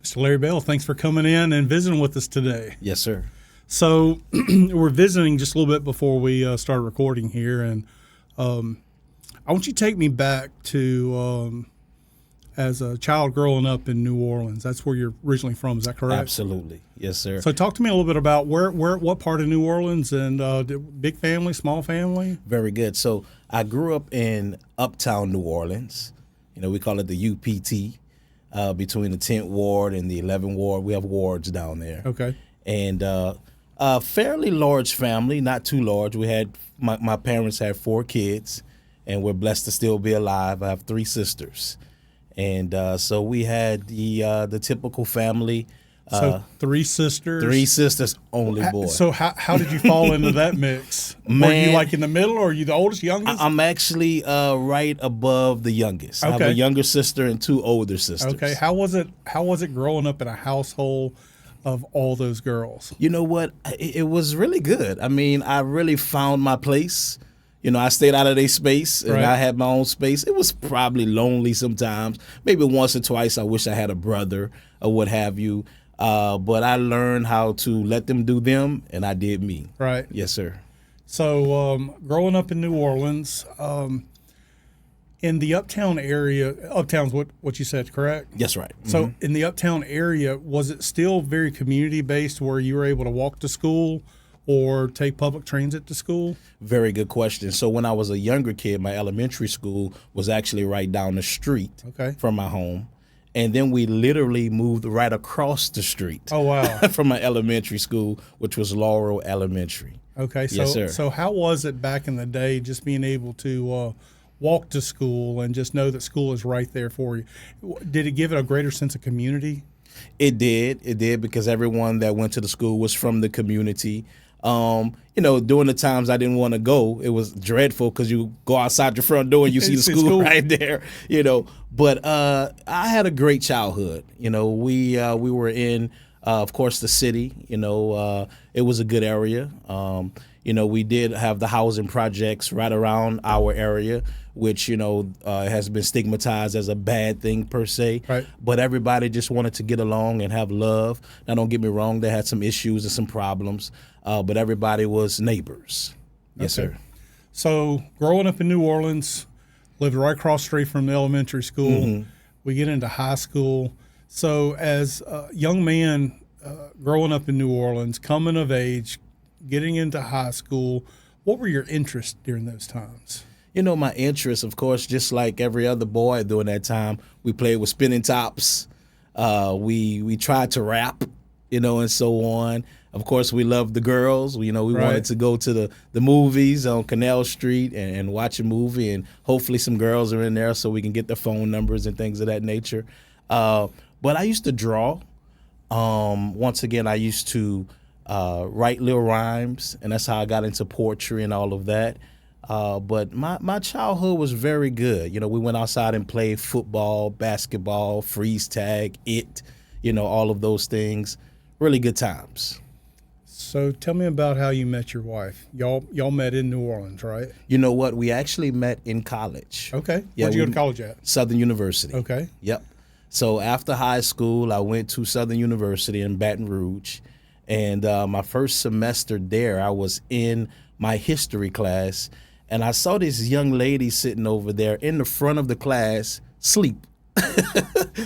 Mr. Larry Bell, thanks for coming in and visiting with us today. Yes, sir. So we're visiting just a little bit before we started recording here, and I want you to take me back to as a child growing up in New Orleans. That's where you're originally from. Is that correct? Absolutely. Yes, sir. So talk to me a little bit about what part of New Orleans, and big family, small family? Very good. So I grew up in Uptown New Orleans. We call it the UPT, between the 10th Ward and the 11th Ward. We have wards down there. Okay. And a fairly large family, not too large. We had my parents had 4 kids, and we're blessed to still be alive. I have 3 sisters, and so we had the typical family. So 3 sisters. 3 sisters, only boy. So how did you fall into that mix? Man, were you like in the middle, or are you the oldest, youngest? I'm actually right above the youngest. Okay. I have a younger sister and 2 older sisters. Okay. How was it growing up in a household of all those girls? You know what? It was really good. I mean, I really found my place. I stayed out of their space, and Right. I had my own space. It was probably lonely sometimes. Maybe once or twice I wish I had a brother or what have you. But I learned how to let them do them, and I did me. Right. Yes, sir. So growing up in New Orleans, in the Uptown area, Uptown's what you said, correct? Yes, right. So in the Uptown area, was it still very community-based where you were able to walk to school or take public transit to school? Very good question. So when I was a younger kid, my elementary school was actually right down the street Okay. from my home. And then we literally moved right across the street Oh, wow. from my elementary school, which was Laurel Elementary. Okay. So, Yes, sir. So how was it back in the day just being able to walk to school and just know that school is right there for you? Did it give it a greater sense of community? It did because everyone that went to the school was from the community. During the times I didn't want to go, it was dreadful because you go outside your front door and you see the school right there, But I had a great childhood. We were in, of course, the city. It was a good area. We did have the housing projects right around our area, which, has been stigmatized as a bad thing per se. Right. But everybody just wanted to get along and have love. Now, don't get me wrong, they had some issues and some problems, but everybody was neighbors. Yes, Okay. sir. So growing up in New Orleans, lived right across the street from the elementary school. We get into high school. So as a young man growing up in New Orleans, coming of age, getting into high school, what were your interests during those times? My interests, of course, just like every other boy during that time, we played with spinning tops. We tried to rap, and so on. Of course, we loved the girls. We Right. wanted to go to the movies on Canal Street and watch a movie, and hopefully some girls are in there so we can get their phone numbers and things of that nature. But I used to draw. Once again, I used to write little rhymes, and that's how I got into poetry and all of that. But my childhood was very good. We went outside and played football, basketball, freeze tag, all of those things. Really good times. So tell me about how you met your wife. Y'all met in New Orleans, right? You know what? We actually met in college. Okay. Yeah, Where'd you go we- to college at? Southern University. Okay. Yep. So after high school, I went to Southern University in Baton Rouge. And my first semester there, I was in my history class, and I saw this young lady sitting over there in the front of the class sleep.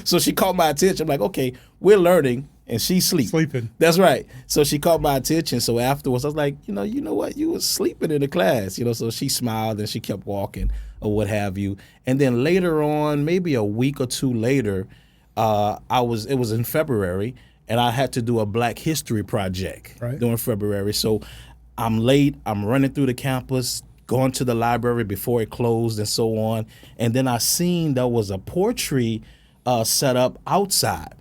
So she caught my attention. I'm like, okay, we're learning, and she's Sleeping. That's right. So she caught my attention. So afterwards, I was like, you know what? You was sleeping in the class. So she smiled and she kept walking or what have you. And then later on, maybe a week or 2 later, it was in February, and I had to do a Black History project Right. during February. So I'm late. I'm running through the campus, going to the library before it closed and so on. And then I seen there was a poetry set up outside.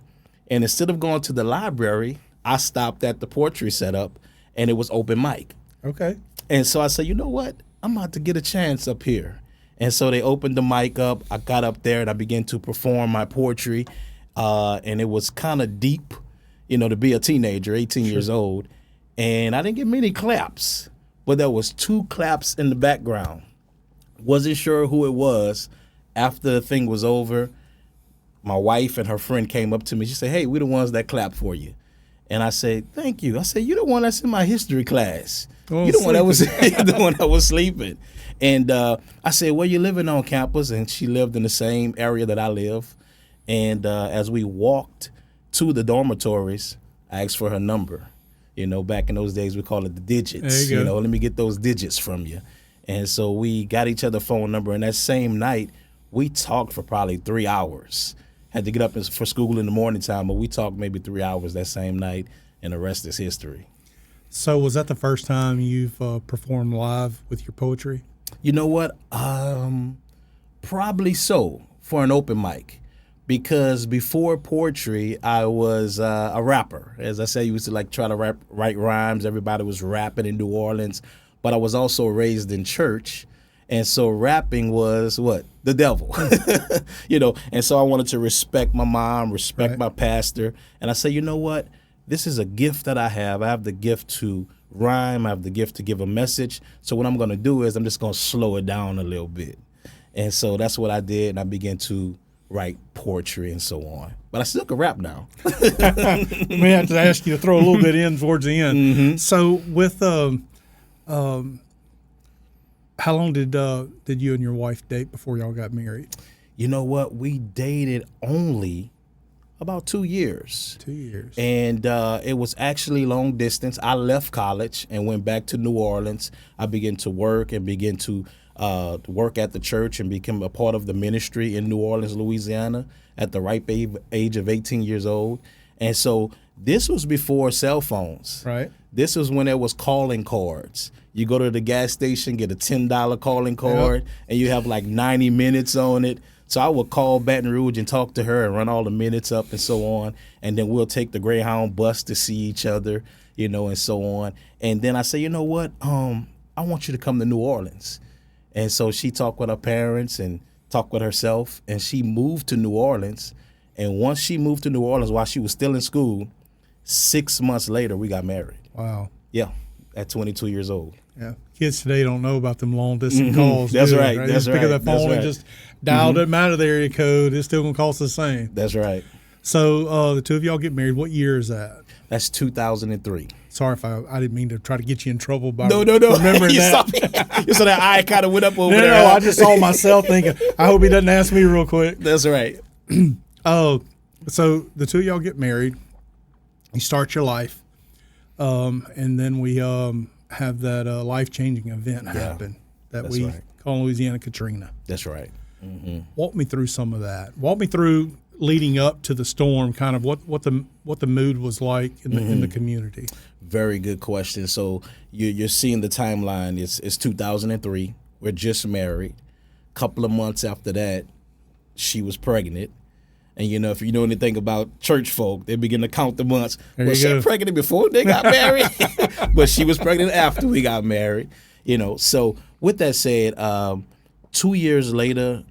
And instead of going to the library, I stopped at the poetry setup, and it was open mic. Okay. And so I said, you know what? I'm about to get a chance up here. And so they opened the mic up. I got up there, and I began to perform my poetry. And it was kind of deep, to be a teenager, 18 years old. And I didn't get many claps, but there was 2 claps in the background. Wasn't sure who it was. After the thing was over, my wife and her friend came up to me. She said, "Hey, we're the ones that clap for you." And I said, "Thank you." I said, "You're the one that's in my history class. You're the one that was the one that was sleeping." And I said, "Where you living on campus?" And she lived in the same area that I live. And as we walked to the dormitories, I asked for her number. You know, back in those days, we call it the digits. There you go. Let me get those digits from you. And so we got each other's phone number. And that same night, we talked for probably 3 hours. Had to get up for school in the morning time, but we talked maybe 3 hours that same night, and the rest is history. So was that the first time you've performed live with your poetry? You know what? Probably so, for an open mic. Because before poetry, I was a rapper. As I said, I used to try to write rhymes. Everybody was rapping in New Orleans. But I was also raised in church. And so rapping was what? The devil. And so I wanted to respect my mom, respect my pastor. And I said, you know what? This is a gift that I have. I have the gift to rhyme. I have the gift to give a message. So what I'm going to do is I'm just going to slow it down a little bit. And so that's what I did. And I began to write poetry and so on. But I still can rap now. Let me have to ask you to throw a little bit in towards the end. Mm-hmm. So with how long did you and your wife date before y'all got married? You know what? We dated only about 2 years. 2 years. And it was actually long distance. I left college and went back to New Orleans. I began to work and began to work at the church and became a part of the ministry in New Orleans, Louisiana at the ripe age of 18 years old. And so this was before cell phones. Right. This was when there was calling cards. You go to the gas station, get a $10 calling card, and you have 90 minutes on it. So I would call Baton Rouge and talk to her and run all the minutes up and so on. And then we'll take the Greyhound bus to see each other, and so on. And then I say, you know what? I want you to come to New Orleans. And so she talked with her parents and talked with herself, and she moved to New Orleans. And once she moved to New Orleans while she was still in school, 6 months later, we got married. Wow. Yeah, at 22 years old. Yeah. Kids today don't know about them long distance calls. That's right. Right? That's just right. pick up that phone and just dial them out of the area code. It's still going to cost the same. That's right. So the two of y'all get married. What year is that? That's 2003. Sorry if I didn't mean to try to get you in trouble by No. remembering that. You saw that eye kind of went up over there. No, I just saw myself thinking, I hope he doesn't ask me real quick. That's right. So the two of y'all get married. You start your life. And then we have that life-changing event happen that we call in Louisiana Katrina. That's right. Mm-hmm. Walk me through some of that. Walk me through leading up to the storm, kind of what the mood was like in the community. Very good question. So you're seeing the timeline. It's 2003. We're just married. Couple of months after that, she was pregnant. And, if you know anything about church folk, they begin to count the months. Was she pregnant before they got married? But she was pregnant after we got married. So with that said, 2 years later,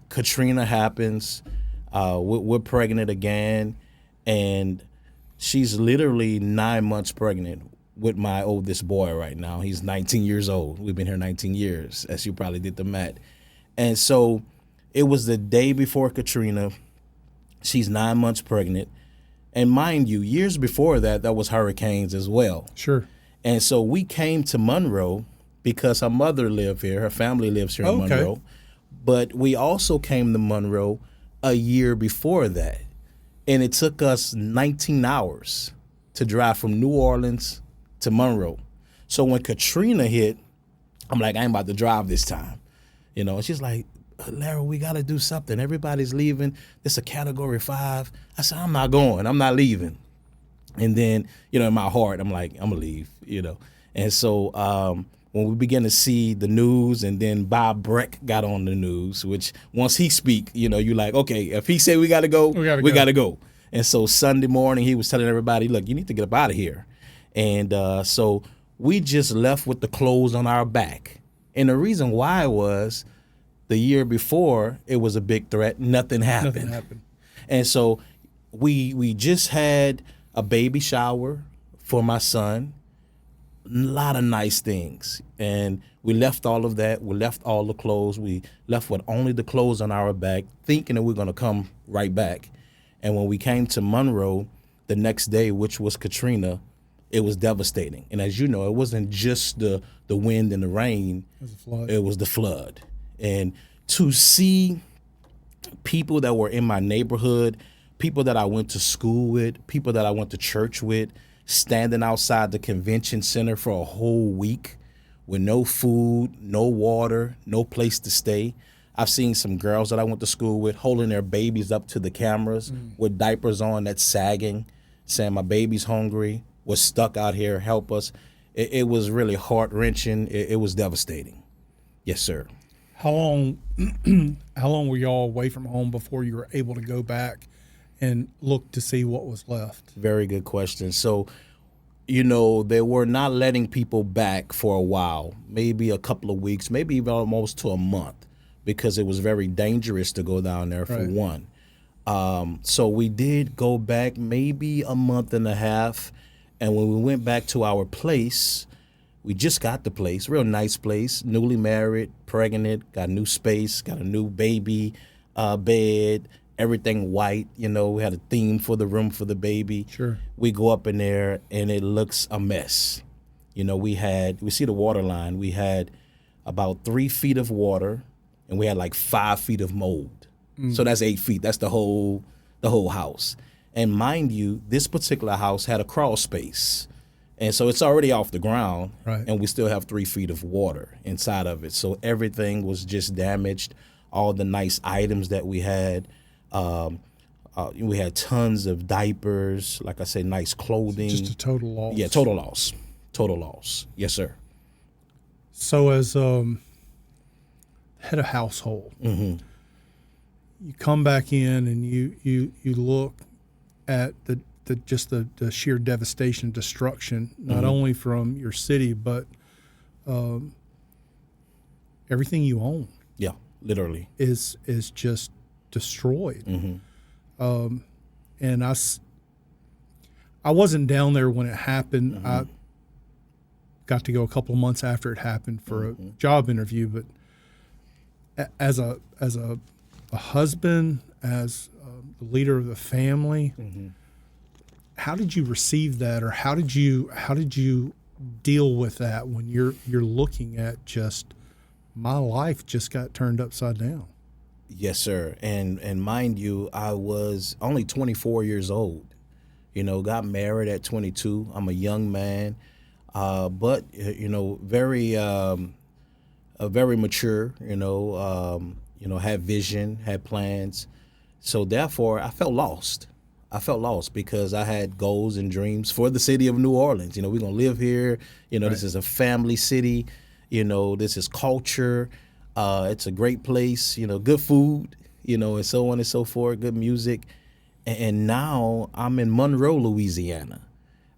Katrina happens. We're pregnant again. And she's literally 9 months pregnant with my oldest boy right now. He's 19 years old. We've been here 19 years, as you probably did the math. And so it was the day before Katrina. She's 9 months pregnant. And mind you, years before that, there was hurricanes as well. Sure. And so we came to Monroe because her mother lived here. Her family lives here in Monroe. But we also came to Monroe a year before that. And it took us 19 hours to drive from New Orleans to Monroe. So when Katrina hit, I'm like, I ain't about to drive this time. And she's like, Larry, we got to do something. Everybody's leaving. This is a Category 5. I said, I'm not going. I'm not leaving. And then, in my heart, I'm like, I'm going to leave, And so when we began to see the news, and then Bob Breck got on the news, which once he speak, you're like, okay, if he say we got to go, we got to go. And so Sunday morning, he was telling everybody, look, you need to get up out of here. And so we just left with the clothes on our back. And the reason why was, the year before, it was a big threat. Nothing happened. And so we just had a baby shower for my son. lot of nice things. And we left all of that. We left all the clothes. We left with only the clothes on our back, thinking that we're going to come right back. And when we came to Monroe the next day, which was Katrina, it was devastating. And as you know, it wasn't just the wind and the rain. It was the flood. And to see people that were in my neighborhood, people that I went to school with, people that I went to church with, standing outside the convention center for a whole week with no food, no water, no place to stay. I've seen some girls that I went to school with holding their babies up to the cameras with diapers on that's sagging, saying, my baby's hungry, we're stuck out here, help us. It was really heart-wrenching. It was devastating. Yes, sir. How long were y'all away from home before you were able to go back and look to see what was left? Very good question. So, they were not letting people back for a while, maybe a couple of weeks, maybe even almost to a month, because it was very dangerous to go down there for one. So we did go back maybe a month and a half. And when we went back to our place, we just got the place, real nice place, newly married, pregnant, got new space, got a new baby bed, everything white. We had a theme for the room for the baby. Sure. We go up in there and it looks a mess. We see the water line. We had about 3 feet of water and we had like 5 feet of mold. So that's 8 feet. That's the whole house. And mind you, this particular house had a crawl space. And so it's already off the ground, and we still have 3 feet of water inside of it. So everything was just damaged, all the nice items that we had. We had tons of diapers, like I said, nice clothing. Just a total loss. Yeah, total loss. Total loss. Yes, sir. So as head of household, you come back in and you look at the sheer devastation, destruction, not only from your city, but everything you own. Yeah, literally. Is just destroyed. And I wasn't down there when it happened. I got to go a couple of months after it happened for a job interview, but as a husband, as the leader of the family, how did you receive that, or how did you deal with that when you're looking at just my life just got turned upside down? Yes, sir. And mind you, I was only 24 years old. Got married at 22. I'm a young man, but very mature. Had vision, had plans. So therefore, I felt lost. Because I had goals and dreams for the city of New Orleans. We're going to live here. This is a family city. This is culture. It's a great place, good food, and so on and so forth, good music. And now I'm in Monroe, Louisiana,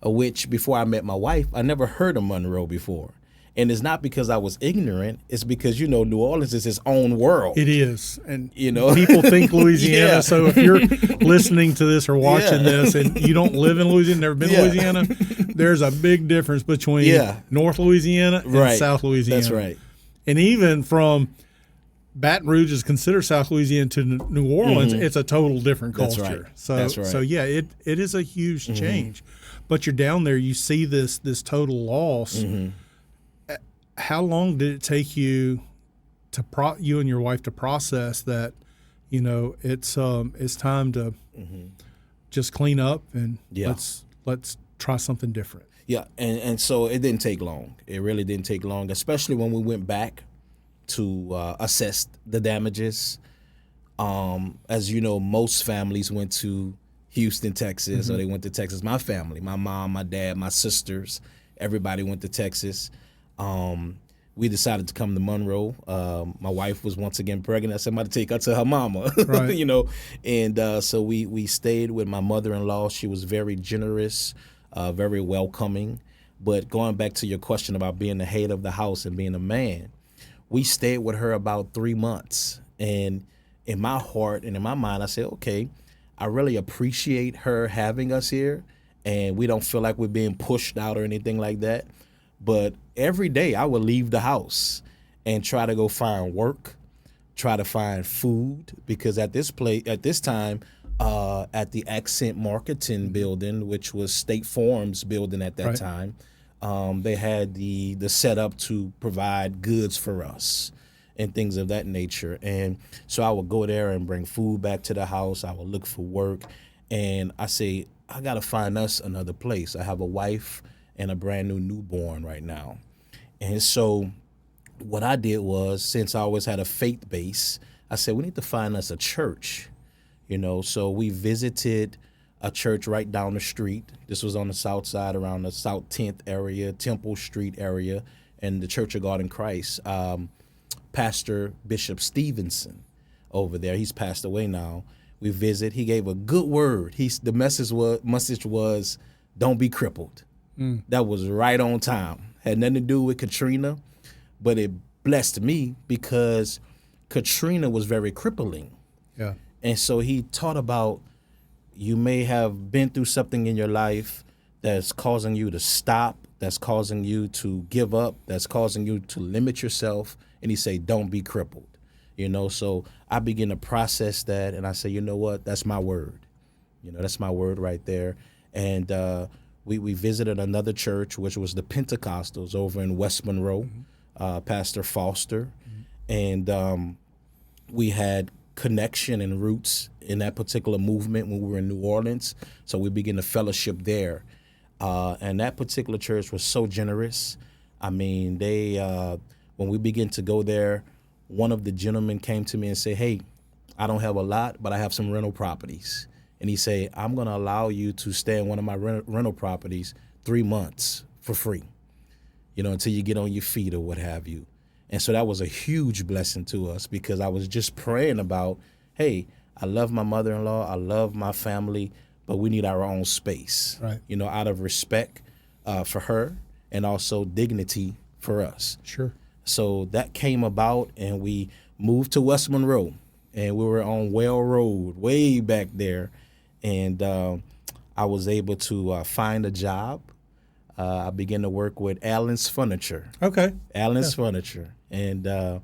which before I met my wife, I never heard of Monroe before. And it's not because I was ignorant. It's because, New Orleans is its own world. It is. And, people think Louisiana. Yeah. So if you're listening to this or watching this and you don't live in Louisiana, never been to Louisiana, there's a big difference between North Louisiana and South Louisiana. That's right. And even from Baton Rouge is considered South Louisiana to New Orleans, it's a total different culture. That's right. So, That's right. So yeah, it is a huge change. But you're down there, you see this total loss. How long did it take you to you and your wife to process that? It's time to just clean up and let's try something different. Yeah, and so it didn't take long. It really didn't take long, especially when we went back to assess the damages. As you know, most families went to Houston, Texas, or they went to Texas. My family, my mom, my dad, my sisters, everybody went to Texas. We decided to come to Monroe. My wife was once again pregnant. I said, I'm about to take her to her mama, And so we stayed with my mother-in-law. She was very generous, very welcoming. But going back to your question about being the head of the house and being a man, we stayed with her about 3 months. And in my heart and in my mind, I said, okay, I really appreciate her having us here. And we don't feel like we're being pushed out or anything like that. But every day I would leave the house and try to go find work, try to find food, because at this time, at the Accent Marketing building, which was State Farm's building at that time, they had the setup to provide goods for us and things of that nature. And so I would go there and bring food back to the house. I would look for work, and I say, I got to find us another place. I have a wife and a brand new newborn right now. And so what I did was, since I always had a faith base, I said, we need to find us a church, So we visited a church right down the street. This was on the south side, around the South 10th area, Temple Street area, and the Church of God in Christ. Pastor Bishop Stevenson over there, he's passed away now. We visit. He gave a good word. The message was, don't be crippled. That was right on time. Had nothing to do with Katrina, but it blessed me because Katrina was very crippling. Yeah. And so he taught about, you may have been through something in your life that's causing you to stop, that's causing you to give up, that's causing you to limit yourself. And he say, don't be crippled. So I begin to process that, and I say, you know what? That's my word. That's my word right there. And we visited another church, which was the Pentecostals over in West Monroe, Pastor Foster. And we had connection and roots in that particular movement when we were in New Orleans. So we began to fellowship there. And that particular church was so generous. I mean, when we began to go there, one of the gentlemen came to me and said, hey, I don't have a lot, but I have some rental properties. And he said, I'm going to allow you to stay in one of my rental properties 3 months for free, until you get on your feet or what have you. And so that was a huge blessing to us, because I was just praying about, hey, I love my mother-in-law, I love my family, but we need our own space, right? Out of respect for her and also dignity for us. Sure. So that came about, and we moved to West Monroe, and we were on Well Road way back there. And I was able to find a job. I began to work with Allen's Furniture. Okay. Allen's Furniture. And that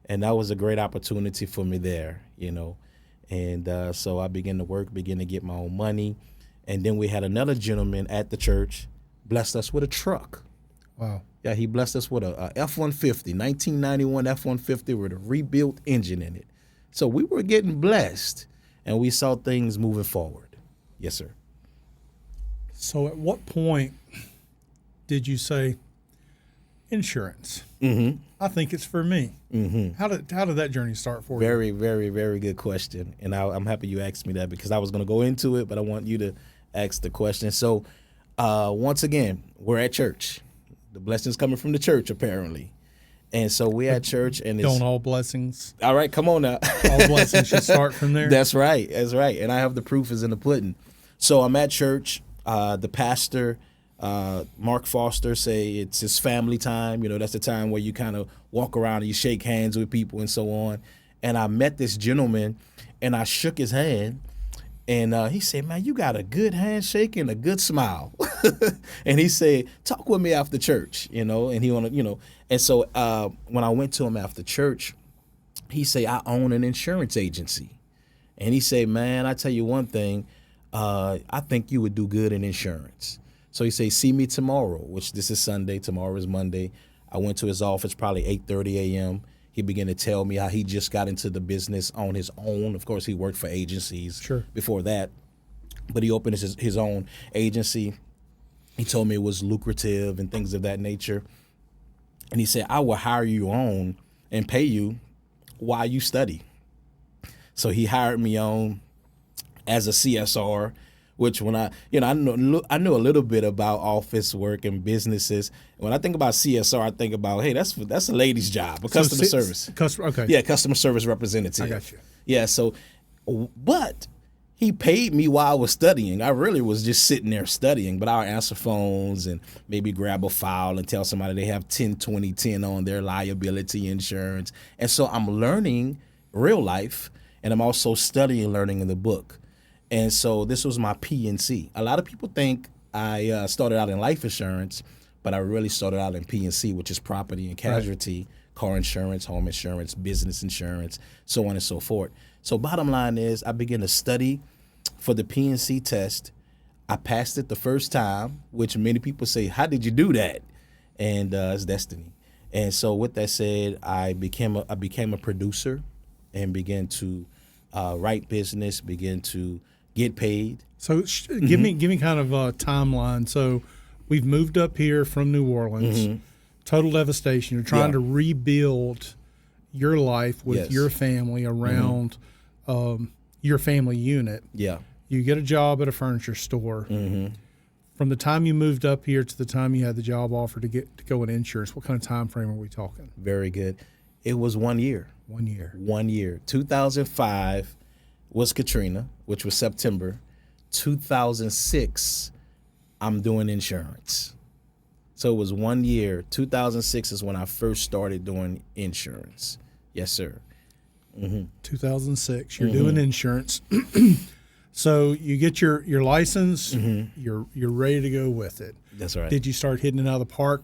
was a great opportunity for me there, And so I began to get my own money. And then we had another gentleman at the church blessed us with a truck. Wow. Yeah, he blessed us with a F-150, 1991 F-150 with a rebuilt engine in it. So we were getting blessed, and we saw things moving forward. Yes, sir. So at what point did you say, insurance? I think it's for me. How did that journey start for you? Very, very, very good question. And I'm happy you asked me that, because I was going to go into it, but I want you to ask the question. So once again, we're at church. The blessings coming from the church, apparently. And so we at church, and don't all blessings. All right, come on now. All blessings should start from there. That's right. And I have the proof is in the pudding. So I'm at church. The pastor, Mark Foster, say it's his family time. That's the time where you kind of walk around and you shake hands with people and so on. And I met this gentleman, and I shook his hand. And he said, man, you got a good handshake and a good smile. And he said, talk with me after church, and he wanted, And so when I went to him after church, he said, I own an insurance agency. And he said, man, I tell you one thing, I think you would do good in insurance. So he said, see me tomorrow, which this is Sunday, tomorrow is Monday. I went to his office probably 8:30 a.m. He began to tell me how he just got into the business on his own. Of course, he worked for agencies before that, but he opened his own agency. He told me it was lucrative and things of that nature. And he said, I will hire you on and pay you while you study. So he hired me on as a CSR, which when I knew a little bit about office work and businesses. When I think about CSR, I think about, hey, that's a lady's job, a customer service. Yeah, customer service representative. I got you. Yeah, so, but he paid me while I was studying. I really was just sitting there studying, but I'll answer phones and maybe grab a file and tell somebody they have 10-20-10 on their liability insurance. And so I'm learning real life, and I'm also studying, learning in the book. And so this was my PNC. A lot of people think I started out in life insurance, but but I really started out in P&C, which is property and casualty, car insurance, home insurance, business insurance, so on and so forth. So bottom line is I began to study for the P&C test. I passed it the first time, which many people say, how did you do that? And it's destiny. And so with that said, I became a producer and began to write business, began to get paid. So give me kind of a timeline. So we've moved up here from New Orleans, total devastation. You're trying to rebuild your life with your family around your family unit. Yeah. You get a job at a furniture store. From the time you moved up here to the time you had the job offer to go in insurance, what kind of time frame are we talking? Very good. It was 1 year. 1 year. 1 year. 2005 was Katrina, which was September. 2006, I'm doing insurance. So it was 1 year. 2006 is when I first started doing insurance. Yes, sir. 2006, you're doing insurance. So you get your license, you're ready to go with it. That's right. Did you start hitting it out of the park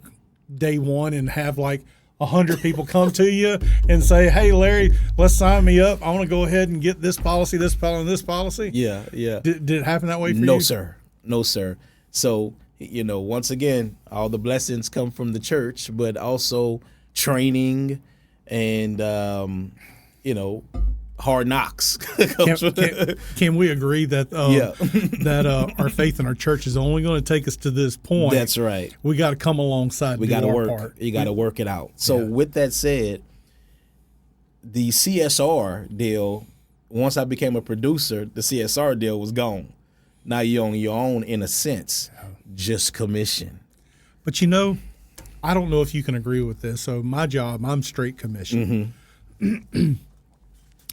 day one and have like 100 people come to you and say, hey, Larry, let's sign me up. I want to go ahead and get this policy, this policy, and this policy? Yeah. Did it happen that way for you? No, sir. No, sir. So, once again, all the blessings come from the church, but also training and, hard knocks. Can we agree that that our faith in our church is only going to take us to this point? That's right. We got to come alongside. We got to work. Part. You got to work it out. So with that said, the CSR deal. Once I became a producer, the CSR deal was gone. Now you're on your own in a sense, just commission. But I don't know if you can agree with this. So my job, I'm straight commission.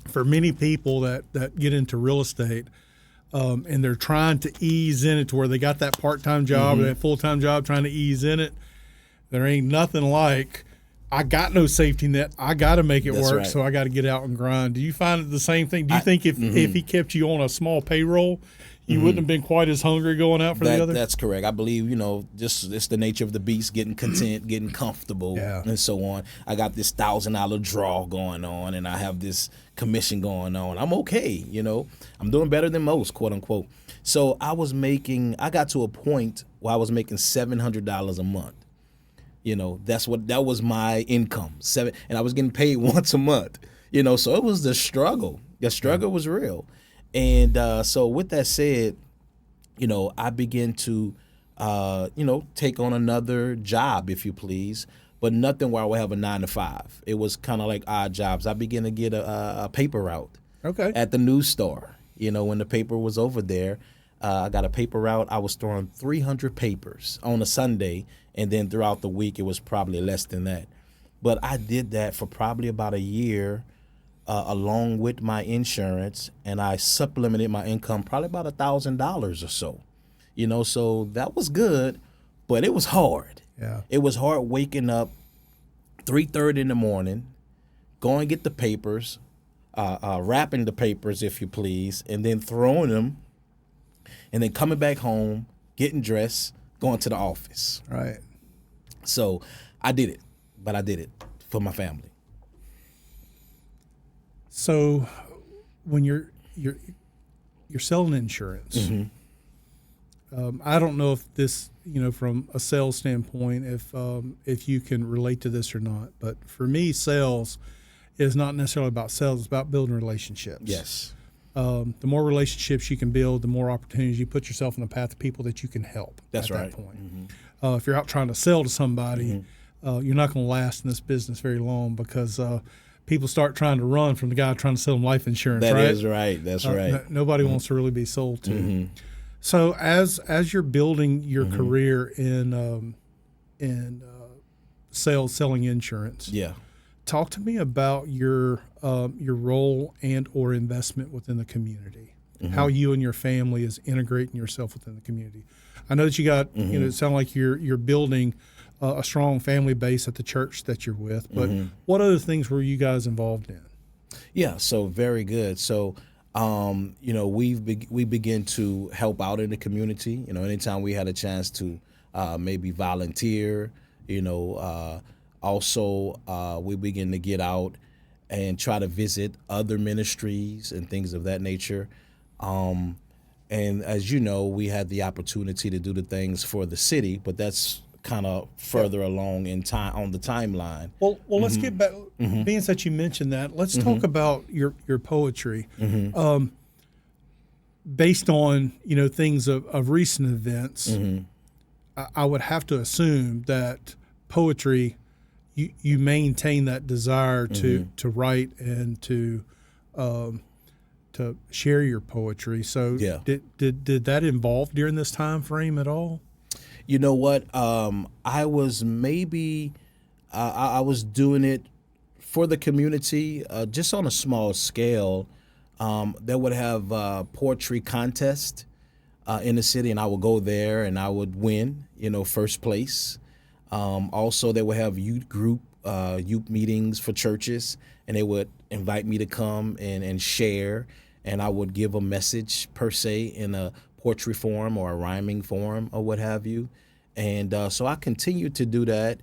For many people that get into real estate and they're trying to ease in it to where they got that part-time job or that full-time job trying to ease in it, there ain't nothing like, I got no safety net. I got to make it work, so I got to get out and grind. Do you find the same thing? Do you think if he kept you on a small payroll, you wouldn't have been quite as hungry going out for the other? That's correct. I believe, just it's the nature of the beast, getting content, getting comfortable, and so on. I got this $1,000 draw going on, and I have this commission going on. I'm okay, I'm doing better than most, quote unquote. So I got to a point where I was making $700 a month. That was my income, and I was getting paid once a month. So it was the struggle. The struggle was real. And so with that said, I began to, take on another job, if you please, but nothing where I would have a 9 to 5. It was kind of like odd jobs. I began to get a paper route at the news store. When the paper was over there, I got a paper route. I was throwing 300 papers on a Sunday, and then throughout the week, it was probably less than that. But I did that for probably about a year. Along with my insurance, and I supplemented my income probably about $1,000 or so. So that was good, but it was hard. Yeah. It was hard waking up 3:30 in the morning, going get the papers, wrapping the papers, if you please, and then throwing them, and then coming back home, getting dressed, going to the office. Right. So I did it, but I did it for my family. So, when you're selling insurance, I don't know if this, from a sales standpoint, if you can relate to this or not. But for me, sales is not necessarily about sales; it's about building relationships. Yes. The more relationships you can build, the more opportunities you put yourself in the path of people that you can help. That's at right. That point. If you're out trying to sell to somebody, you're not going to last in this business very long because. People start trying to run from the guy trying to sell them life insurance. That is right. That's right. Nobody wants to really be sold to. So as you're building your career in selling insurance, talk to me about your role and or investment within the community. How you and your family is integrating yourself within the community. I know that you got it sounds like you're building a strong family base at the church that you're with, but what other things were you guys involved in? Yeah, so very good. So, we begin to help out in the community. Anytime we had a chance to maybe volunteer. Also, we begin to get out and try to visit other ministries and things of that nature. And as you know, we had the opportunity to do the things for the city, but that's kind of further along in time on the timeline. Well, let's get back. Being that you mentioned that, let's talk about your poetry. Based on things of recent events, I would have to assume that poetry, you maintain that desire to write and to share your poetry. So did that involve during this time frame at all? You know what? I was I was doing it for the community, just on a small scale. They would have poetry contest in the city, and I would go there and I would win, first place. Also, they would have youth meetings for churches, and they would invite me to come and share, and I would give a message per se in a poetry form or a rhyming form or what have you. And so I continued to do that.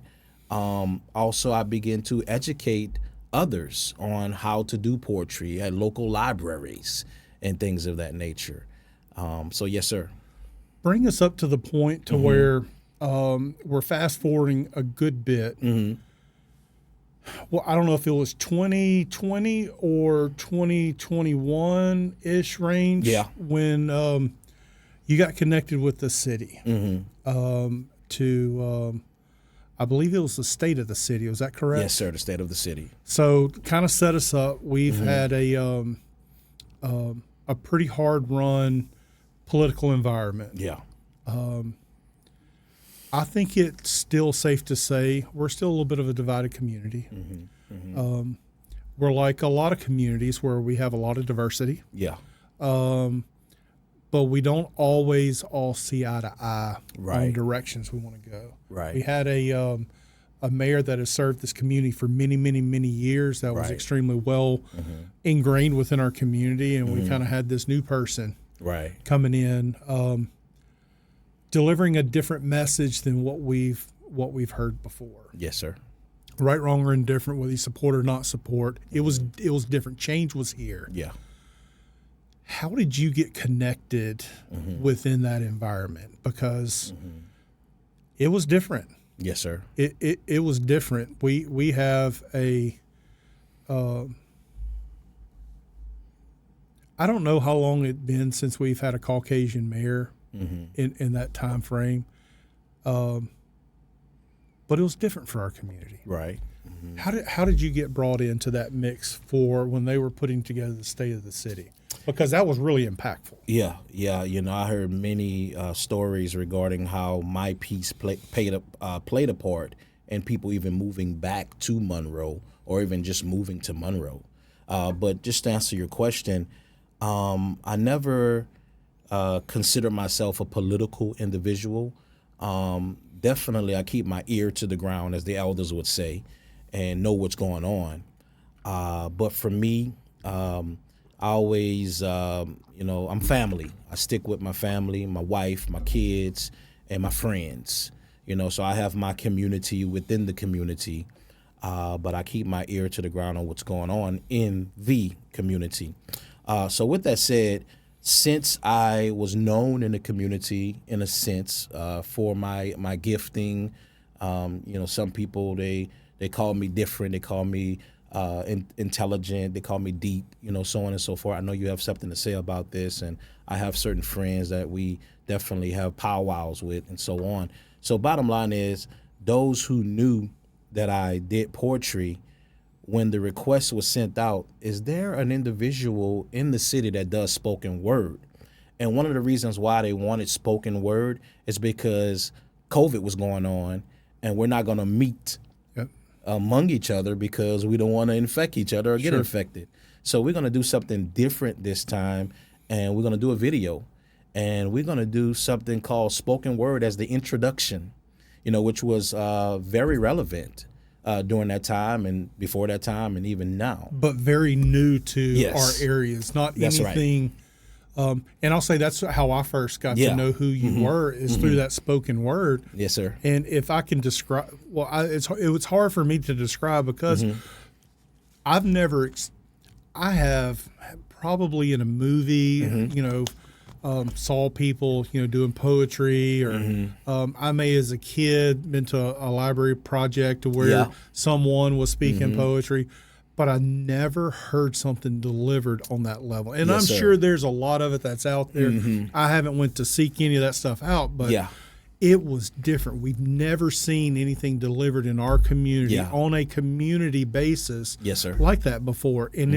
Also, I began to educate others on how to do poetry at local libraries and things of that nature. So yes, sir. Bring us up to the point to where we're fast forwarding a good bit. Well, I don't know if it was 2020 or 2021-ish range when you got connected with the city to I believe it was the state of the city. Was that correct? Yes, sir, the state of the city. So kind of set us up. We've had a pretty hard run political environment. Yeah. I think it's still safe to say we're still a little bit of a divided community. We're like a lot of communities where we have a lot of diversity. Yeah. But we don't always all see eye to eye Right. on directions we want to go. Right. We had a mayor that has served this community for many, many, many years that was Right. extremely well ingrained within our community, and we kind of had this new person Right. coming in, delivering a different message than what we've heard before. Yes, sir. Right, wrong, or indifferent, whether you support or not support, it was different. Change was here. Yeah. How did you get connected within that environment? Because it was different. Yes, sir. It was different. We have a I don't know how long it's been since we've had a Caucasian mayor in that time frame, but it was different for our community. Right. How did you get brought into that mix for when they were putting together the state of the city? Because that was really impactful. Yeah. I heard many stories regarding how my piece played a part in people even moving back to Monroe or even just moving to Monroe. But just to answer your question, I never consider myself a political individual. Definitely, I keep my ear to the ground, as the elders would say, and know what's going on. But for me, I always, I'm family. I stick with my family, my wife, my kids, and my friends. So I have my community within the community, but I keep my ear to the ground on what's going on in the community. So with that said, since I was known in the community, in a sense, for my gifting, some people, they call me different. They call me intelligent. They call me deep, so on and so forth. I know you have something to say about this, and I have certain friends that we definitely have powwows with and so on. So bottom line is, those who knew that I did poetry, when the request was sent out, is there an individual in the city that does spoken word? And one of the reasons why they wanted spoken word is because COVID was going on, and we're not going to meet among each other because we don't want to infect each other or get infected. So we're going to do something different this time, and we're going to do a video, and we're going to do something called spoken word as the introduction, which was very relevant during that time and before that time and even now. But very new to our areas, not That's anything And I'll say that's how I first got Yeah. to know who you were is through that spoken word. Yes, sir. And if I can describe, it was hard for me to describe because I've never, I have probably in a movie, saw people, doing poetry, or I may as a kid been to a library project to where someone was speaking poetry, but I never heard something delivered on that level. And Yes, I'm sir. sure there's a lot of it that's out there. I haven't went to seek any of that stuff out, but it was different. We've never seen anything delivered in our community on a community basis Yes, sir. like that before. And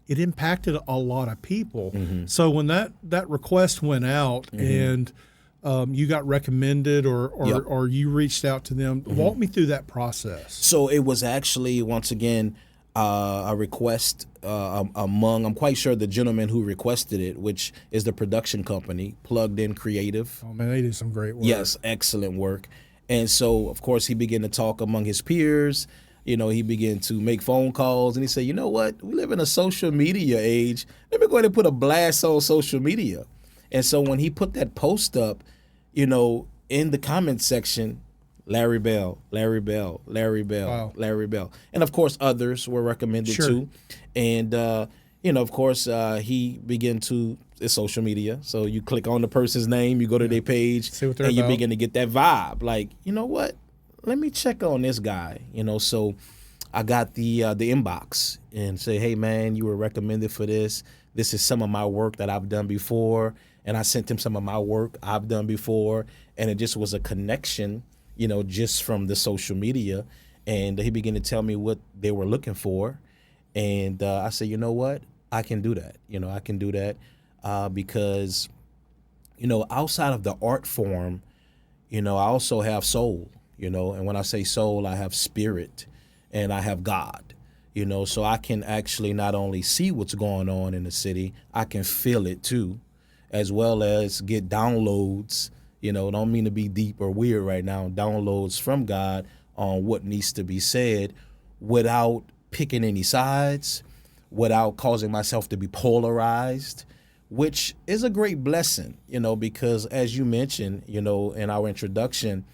it impacted a lot of people. So when that request went out and you got recommended or you reached out to them, walk me through that process. So it was actually, once again, a request among, I'm quite sure the gentleman who requested it, which is the production company, Plugged In Creative. Oh, man, they did some great work. Yes, excellent work. And so, of course, he began to talk among his peers. He began to make phone calls, and he said, you know what? We live in a social media age. Let me go ahead and put a blast on social media. And so when he put that post up, in the comment section, Larry Bell, Larry Bell, Larry Bell, Wow. Larry Bell. And, of course, others were recommended too. And, of course, he began to, it's social media. So you click on the person's name, you go to their page, See what they're and you about. begin to get that vibe. Like, you know what? Let me check on this guy. So I got the inbox and say, hey, man, you were recommended for this. This is some of my work that I've done before. And I sent him some of my work I've done before. And it just was a connection, just from the social media. And he began to tell me what they were looking for. And I said, you know what? I can do that. I can do that because, outside of the art form, I also have soul, and when I say soul, I have spirit and I have God, so I can actually not only see what's going on in the city, I can feel it too, as well as get downloads, don't mean to be deep or weird right now, downloads from God on what needs to be said without picking any sides, without causing myself to be polarized, which is a great blessing, because as you mentioned, in our introduction,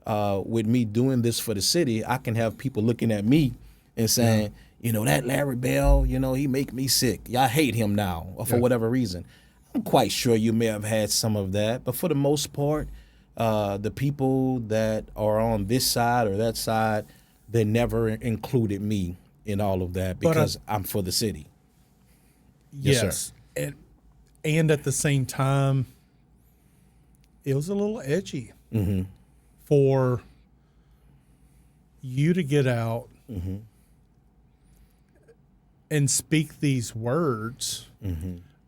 with me doing this for the city, I can have people looking at me and saying, that Larry Bell, he make me sick. Y'all hate him now, or for whatever reason. I'm quite sure you may have had some of that, but for the most part, the people that are on this side or that side, they never included me in all of that because I'm for the city. Yes, sir. And at the same time, it was a little edgy for you to get out and speak these words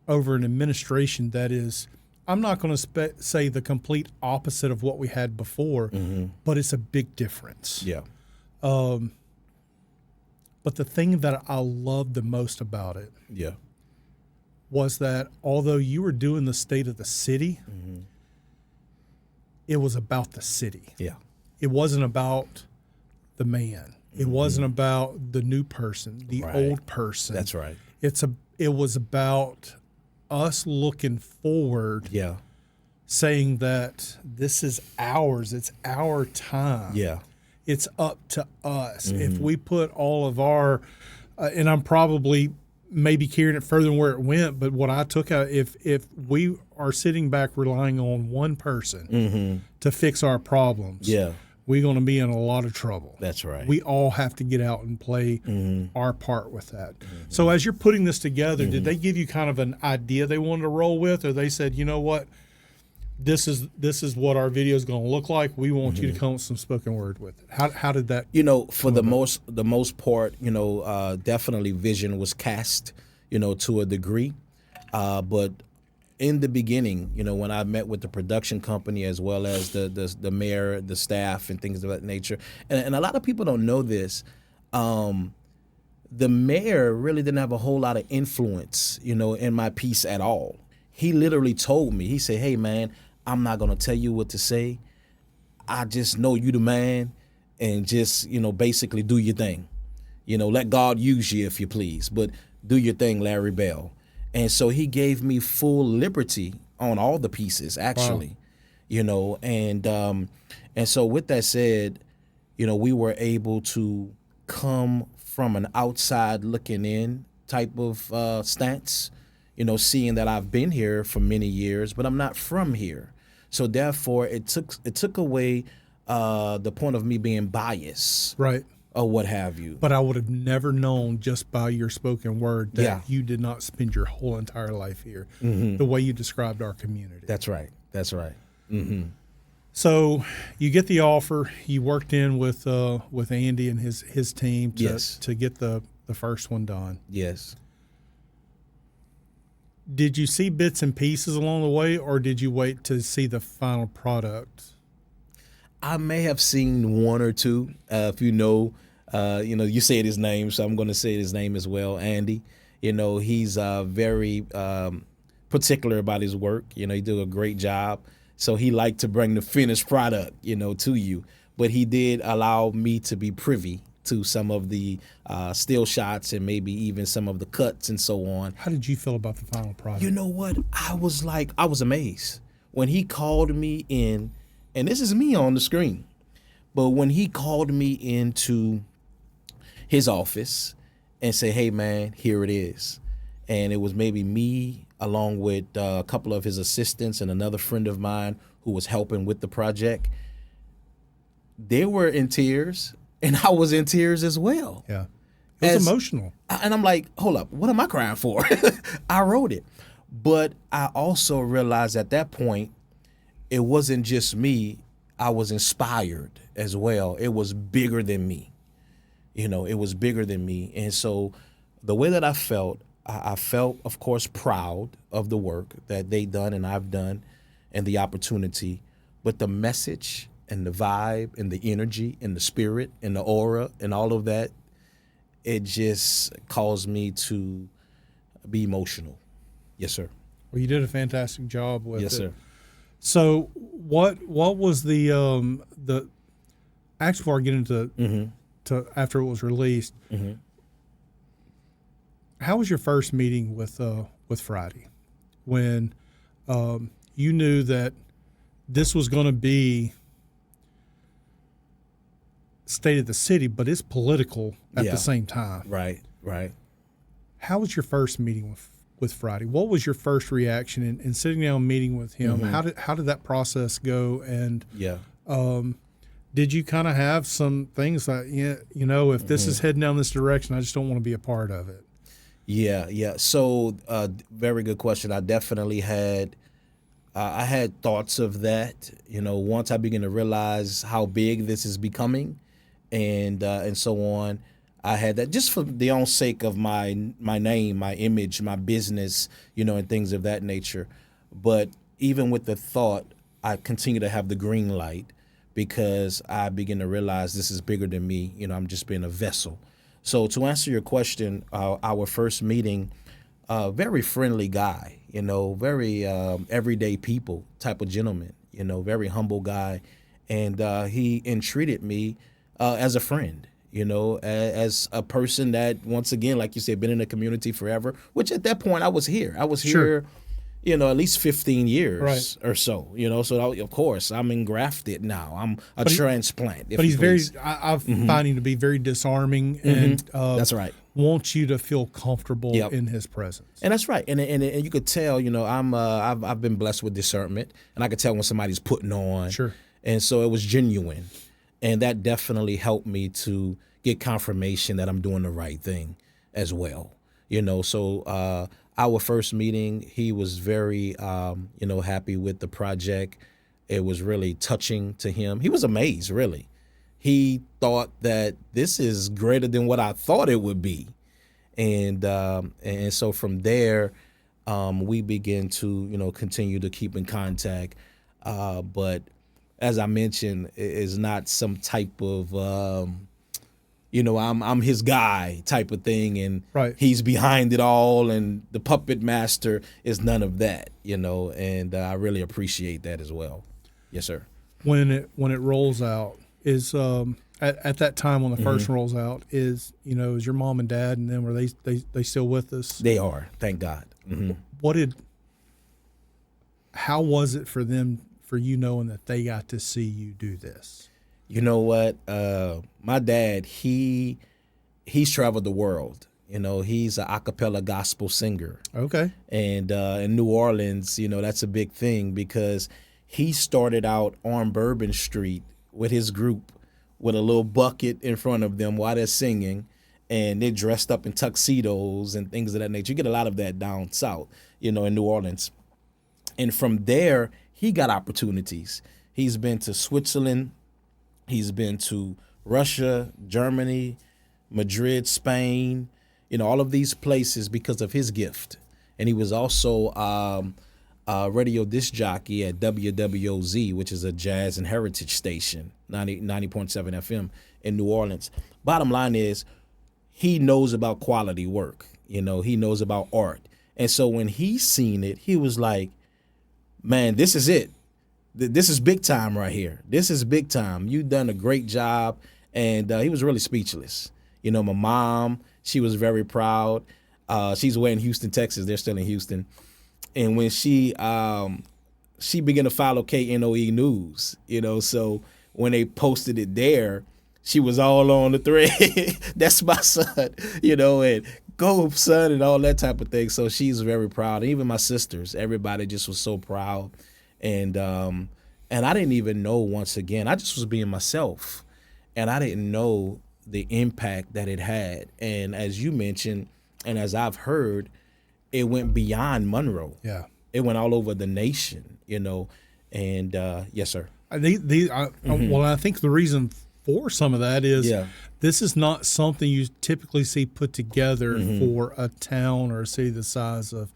over an administration that is, I'm not going to say the complete opposite of what we had before, but it's a big difference. Yeah. But the thing that I loved the most about it was that although you were doing the state of the city, it was about the city. Yeah. It wasn't about the man. It wasn't about the new person, the old person. That's right. It was about us looking forward, saying that this is ours. It's our time. Yeah. It's up to us. If we put all of our, and I'm probably maybe carrying it further than where it went, but what I took out, if we are sitting back relying on one person to fix our problems, we're going to be in a lot of trouble. That's right. We all have to get out and play our part with that. So as you're putting this together, did they give you kind of an idea they wanted to roll with, or they said, you know what, this is what our video is going to look like. We want you to come up with some spoken word with it. How did that? For the most part, definitely vision was cast, to a degree. But in the beginning, when I met with the production company as well as the mayor, the staff, and things of that nature, and a lot of people don't know this, the mayor really didn't have a whole lot of influence, in my piece at all. He literally told me, he said, hey, man, I'm not going to tell you what to say. I just know you the man, and just, basically do your thing. Let God use you if you please, but do your thing, Larry Bell. And so he gave me full liberty on all the pieces, actually. Wow. You know, and so with that said, you know, we were able to come from an outside looking in type of stance, you know, seeing that I've been here for many years, but I'm not from here. So therefore, it took away the point of me being biased, Right. or what have you. But I would have never known just by your spoken word that Yeah. you did not spend your whole entire life here. The way you described our community. That's right. That's right. Mm-hmm. So you get the offer. You worked in with Andy and his team to get the first one done. Yes. Did you see bits and pieces along the way, or did you wait to see the final product? I may have seen one or two. If you know, you said his name, so I'm going to say his name as well, Andy. You know, he's very particular about his work. You know, he did a great job. So he liked to bring the finished product, you know, to you. But he did allow me to be privy to some of the still shots and maybe even some of the cuts and so on. How did you feel about the final product? You know what? I was amazed when he called me in, and this is me on the screen, but when he called me into his office and said, hey, man, here it is. And it was maybe me along with a couple of his assistants and another friend of mine who was helping with the project. They were in tears, and I was in tears as well. Yeah. It was emotional. And I'm like, hold up, what am I crying for? I wrote it. But I also realized at that point, it wasn't just me. I was inspired as well. It was bigger than me. You know, it was bigger than me. And so the way that I felt, of course, proud of the work that they done and I've done and the opportunity. But the message and the vibe and the energy and the spirit and the aura and all of that, it just caused me to be emotional. Yes, sir. Well, you did a fantastic job with it. Yes, sir. So what was the actually before I get into to after it was released, how was your first meeting with Friday when you knew that this was going to be state of the city, but it's political at the same time? Right. How was your first meeting with Friday? What was your first reaction in sitting down meeting with him? How did that process go? And did you kind of have some things like, if this is heading down this direction, I just don't want to be a part of it? Yeah. So, very good question. I definitely had thoughts of that. You know, once I began to realize how big this is becoming, and so on, I had that just for the own sake of my name, my image, my business, and things of that nature. But even with the thought, I continue to have the green light because I begin to realize this is bigger than me. I'm just being a vessel. So to answer your question, our first meeting, very friendly guy, very everyday people type of gentleman, very humble guy. And he entreated me as a friend, as a person that, once again, like you said, been in the community forever, which at that point I was here. Here, at least 15 years or so, so of course I'm engrafted now. I'm a transplant. But he's I'm finding to be very disarming and that's right. Wants you to feel comfortable in his presence. And that's right. And you could tell, I've been blessed with discernment, and I could tell when somebody's putting on. Sure. And so it was genuine. And that definitely helped me to get confirmation that I'm doing the right thing as well. So our first meeting, he was very, happy with the project. It was really touching to him. He was amazed, really. He thought that this is greater than what I thought it would be. And so from there, we began to, continue to keep in contact. But as I mentioned, it's not some type of, I'm his guy type of thing, and he's behind it all, and the puppet master is none of that, and I really appreciate that as well. Yes, sir. When it rolls out, is at that time when the first rolls out is your mom and dad, and then were they still with us? They are, thank God. How was it for them, for you knowing that they got to see you do this? You know what? My dad, he's traveled the world. He's an a cappella gospel singer. Okay. And in New Orleans, that's a big thing because he started out on Bourbon Street with his group with a little bucket in front of them while they're singing, and they're dressed up in tuxedos and things of that nature. You get a lot of that down south, in New Orleans. And from there, he got opportunities. He's been to Switzerland. He's been to Russia, Germany, Madrid, Spain, all of these places because of his gift. And he was also a radio disc jockey at WWOZ, which is a jazz and heritage station, 90.7 FM in New Orleans. Bottom line is, he knows about quality work. He knows about art. And so when he seen it, he was like, man, this is it. This is big time right here. This is big time. You've done a great job. And he was really speechless. My mom, she was very proud. She's away in Houston, Texas. They're still in Houston. And when she began to follow KNOE News, so when they posted it there, she was all on the thread. That's my son, and go son and all that type of thing. So she's very proud. And even my sisters, everybody just was so proud. And I didn't even know, once again, I just was being myself. And I didn't know the impact that it had. And as you mentioned, and as I've heard, it went beyond Monroe. Yeah. It went all over the nation, and yes, sir. Well, I think the reason for some of that is this is not something you typically see put together for a town or a city the size of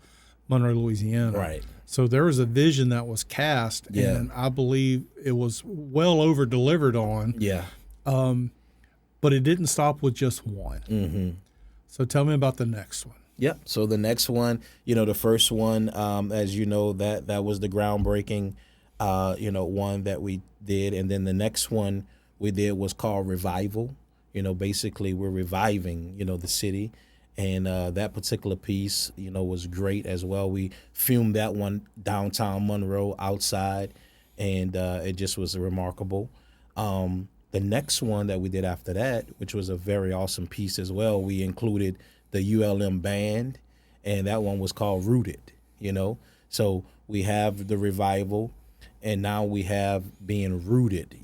Monroe, Louisiana. Right. So there was a vision that was cast, and I believe it was well over delivered on. Yeah. But it didn't stop with just one. So tell me about the next one. Yep. So the next one, the first one, as you know, that was the groundbreaking, one that we did. And then the next one we did was called Revival. Basically we're reviving, the city. And that particular piece, was great as well. We filmed that one downtown Monroe outside, and it just was remarkable. The next one that we did after that, which was a very awesome piece as well, we included the ULM band, and that one was called Rooted, So we have the revival, and now we have being rooted,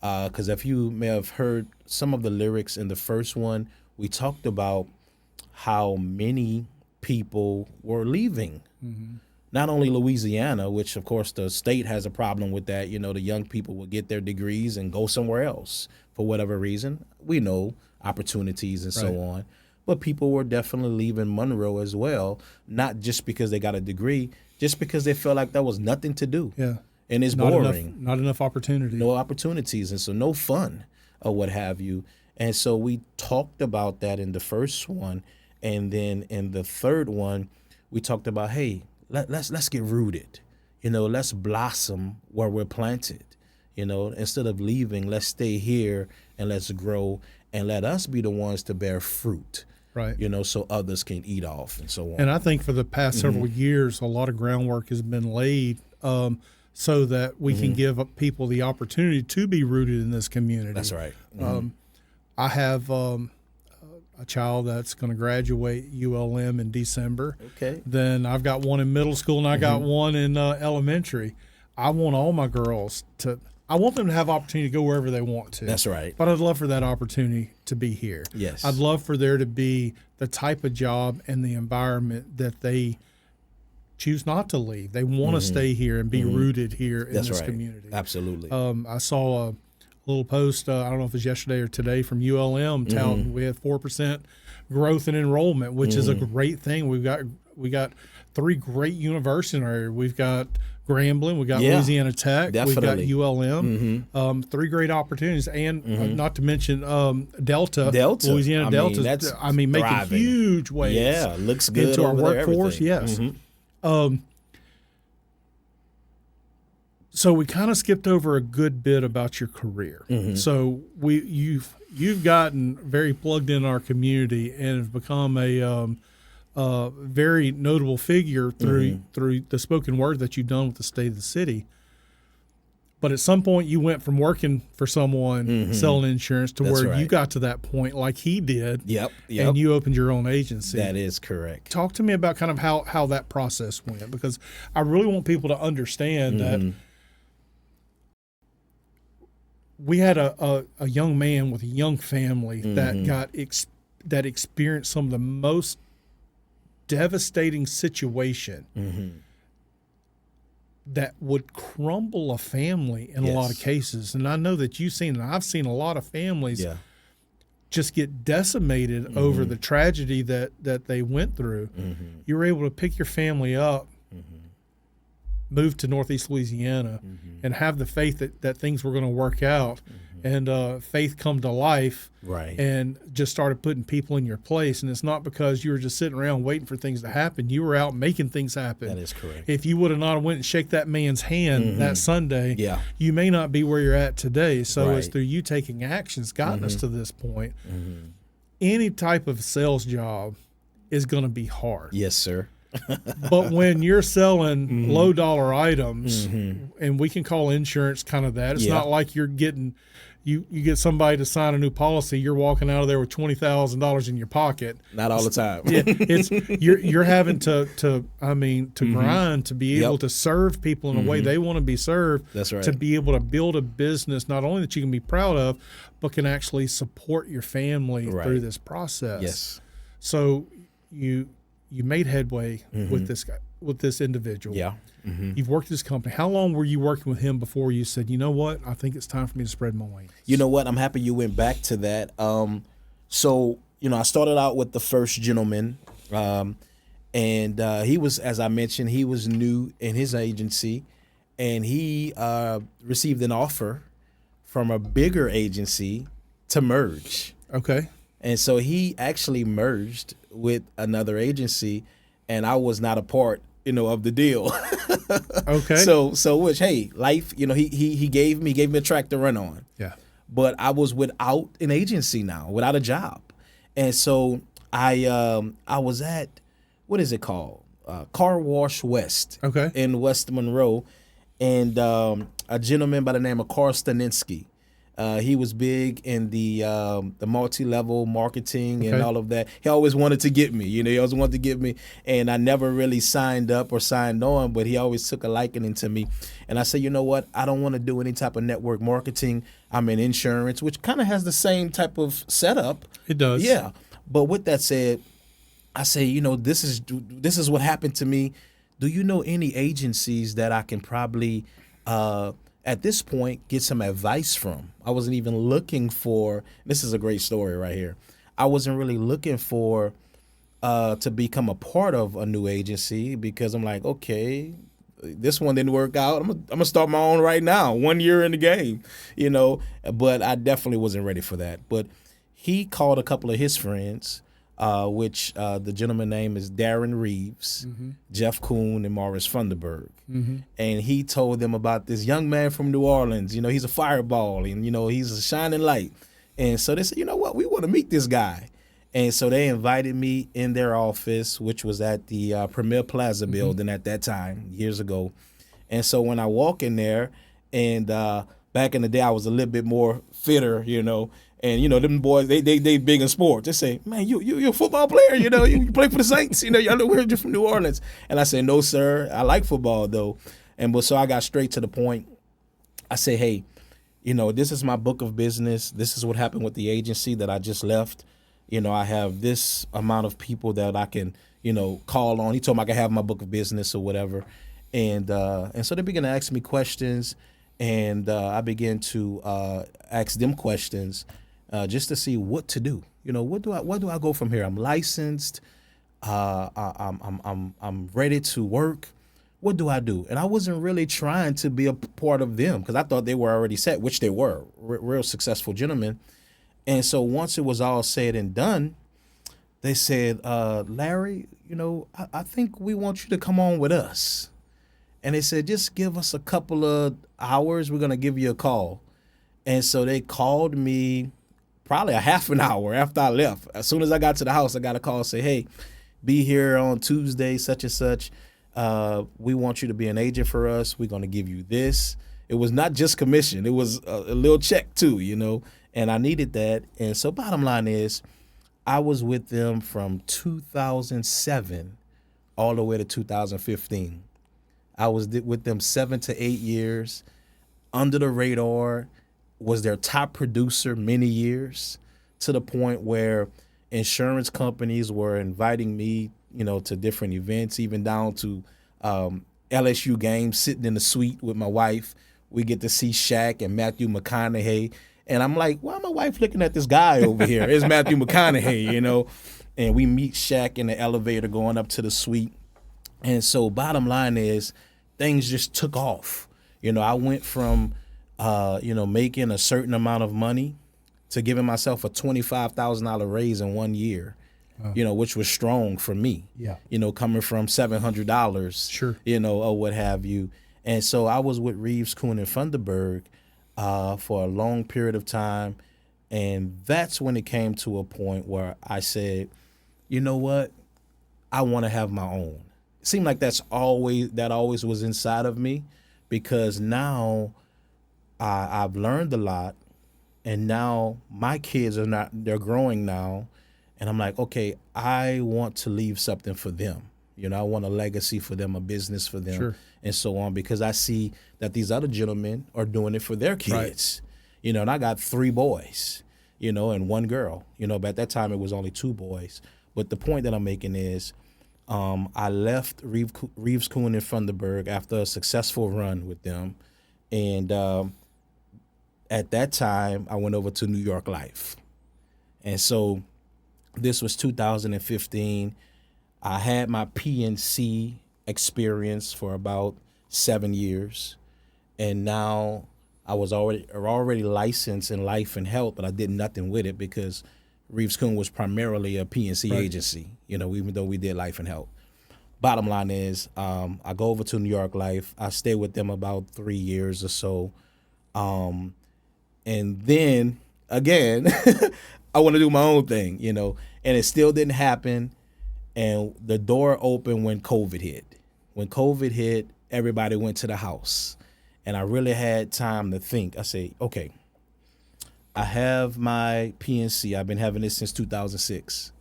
because if you may have heard some of the lyrics in the first one, we talked about how many people were leaving. Not only Louisiana, which of course the state has a problem with that, the young people will get their degrees and go somewhere else for whatever reason. We know opportunities and so on. But people were definitely leaving Monroe as well, not just because they got a degree, just because they felt like there was nothing to do. Yeah. And it's boring. Not enough opportunity. No opportunities, and so no fun or what have you. And so we talked about that in the first one. And then in the third one, we talked about, hey, let's get rooted. Let's blossom where we're planted. Instead of leaving, let's stay here and let's grow and let us be the ones to bear fruit. Right. So others can eat off and so on. And I think for the past several years, a lot of groundwork has been laid so that we can give people the opportunity to be rooted in this community. That's right. I have a child that's going to graduate ULM in December. Okay. Then I've got one in middle school, and I got one in elementary. I want all my girls I want them to have opportunity to go wherever they want to. That's right. But I'd love for that opportunity to be here. Yes. I'd love for there to be the type of job and the environment that they choose not to leave. They want to stay here and be rooted here in this community. Absolutely. I saw a little post, I don't know if it was yesterday or today, from ULM touting we had 4% growth in enrollment, which is a great thing. We got 3 great universities in our area. We've got Grambling, we got Louisiana Tech, definitely. we've got ULM, 3 great opportunities, and not to mention Delta, Louisiana Delta. Making thriving. Huge waves. Yeah, looks good into our over workforce. there, Yes. So we kind of skipped over a good bit about your career. So you've gotten very plugged in our community and have become a very notable figure through the spoken word that you've done with the state of the city. But at some point, you went from working for someone selling insurance to where you got to that point, like he did. Yep. And you opened your own agency. That is correct. Talk to me about kind of how that process went, because I really want people to understand that we had a young man with a young family that experienced some of the most devastating situation that would crumble a family in a lot of cases. And I know that I've seen a lot of families just get decimated over the tragedy that they went through. You were able to pick your family up, move to Northeast Louisiana, and have the faith that things were going to work out. And faith come to life, and just started putting people in your place. And it's not because you were just sitting around waiting for things to happen. You were out making things happen. That is correct. If you would have not went and shake that man's hand that Sunday, you may not be where you're at today. So it's through you taking actions gotten us to this point. Any type of sales job is going to be hard. Yes, sir. But when you're selling low dollar items, and we can call insurance kind of that, it's not like you're getting you get somebody to sign a new policy, you're walking out of there with $20,000 in your pocket. Not all the time. It's you're having to grind to be able to serve people in a way they want to be served. That's right. To be able to build a business not only that you can be proud of, but can actually support your family through this process. Yes. So you made headway with this guy, with this individual. Yeah. You've worked at this company. How long were you working with him before you said, you know what, I think it's time for me to spread my wings? You know what? I'm happy you went back to that. So, I started out with the first gentleman, and he was, as I mentioned, he was new in his agency, and he received an offer from a bigger agency to merge. Okay. And so he actually merged with another agency, and I was not a part, of the deal. Okay. So which, hey, life, he gave me a track to run on. Yeah. But I was without an agency now, without a job. And so I was at, what is it called? Car Wash West. Okay. In West Monroe. And a gentleman by the name of Carl Staninsky. He was big in the multi-level marketing and all of that. He always wanted to get me, he always wanted to get me. And I never really signed up or signed on, but he always took a liking to me. And I said, you know what? I don't want to do any type of network marketing. I'm in insurance, which kind of has the same type of setup. It does. Yeah. But with that said, I say, this is what happened to me. Do you know any agencies that I can probably at this point, get some advice from? I wasn't even looking for, this is a great story right here. I wasn't really looking for to become a part of a new agency, because I'm like, okay, this one didn't work out. I'm gonna start my own right now, 1 year in the game, but I definitely wasn't ready for that. But he called a couple of his friends, which the gentleman name is Darren Reeves, Jeff Kuhn, and Morris Funderburg. And he told them about this young man from New Orleans. He's a fireball, and, he's a shining light. And so they said, you know what, we want to meet this guy. And so they invited me in their office, which was at the Premier Plaza building at that time, years ago. And so when I walk in there, and back in the day, I was a little bit more fitter, And them boys, they big in sports. They say, man, you're a football player, you play for the Saints, y'all know we're just from New Orleans. And I said, no, sir, I like football though. So I got straight to the point. I say, hey, this is my book of business. This is what happened with the agency that I just left. I have this amount of people that I can, call on. He told me I could have my book of business or whatever. And so they began to ask me questions, and I began to ask them questions. Just to see what to do. Where do I go from here? I'm licensed. I'm ready to work. What do I do? And I wasn't really trying to be a part of them, because I thought they were already set, which they were, real successful gentlemen. And so once it was all said and done, they said, Larry, I think we want you to come on with us. And they said, just give us a couple of hours. We're going to give you a call. And so they called me probably a half an hour after I left. As soon as I got to the house, I got a call and say, hey, be here on Tuesday, such and such. We want you to be an agent for us. We're going to give you this. It was not just commission. It was a little check too, you know, and I needed that. And so bottom line is I was with them from 2007 all the way to 2015. I was with them 7 to 8 years, under the radar, was their top producer many years, to the point where insurance companies were inviting me, you know, to different events, even down to LSU games, sitting in the suite with my wife. We get to see Shaq and Matthew McConaughey. And I'm like, why my wife looking at this guy over here? It's Matthew McConaughey, you know. And we meet Shaq in the elevator going up to the suite. And so bottom line is things just took off. You know, I went from, making a certain amount of money to giving myself a $25,000 raise in 1 year, which was strong for me. Yeah. You know, coming from $700, sure, you know, or what have you. And so I was with Reeves, Kuhn, and Funderburg for a long period of time. And that's when it came to a point where I said, you know what? I want to have my own. It seemed like that always was inside of me, because now I've learned a lot, and now my kids they're growing now. And I'm like, okay, I want to leave something for them. You know, I want a legacy for them, a business for them, sure, and so on, because I see that these other gentlemen are doing it for their kids. Right. You know, and I got 3 boys, you know, and 1 girl. You know, but at that time it was only 2 boys. But the point that I'm making is I left Reeves, Kuhn, and Funderburg after a successful run with them. And at that time, I went over to New York Life. And so this was 2015. I had my PNC experience for about 7 years. And now I was already licensed in life and health, but I did nothing with it because Reeves Kuhn was primarily a PNC right. agency, you know, even though we did life and health. Bottom line is I go over to New York Life. I stay with them about 3 years or so. And then, again, I want to do my own thing, you know, and it still didn't happen. And the door opened when COVID hit. When COVID hit, everybody went to the house. And I really had time to think. I say, okay, I have my PNC. I've been having this since 2006.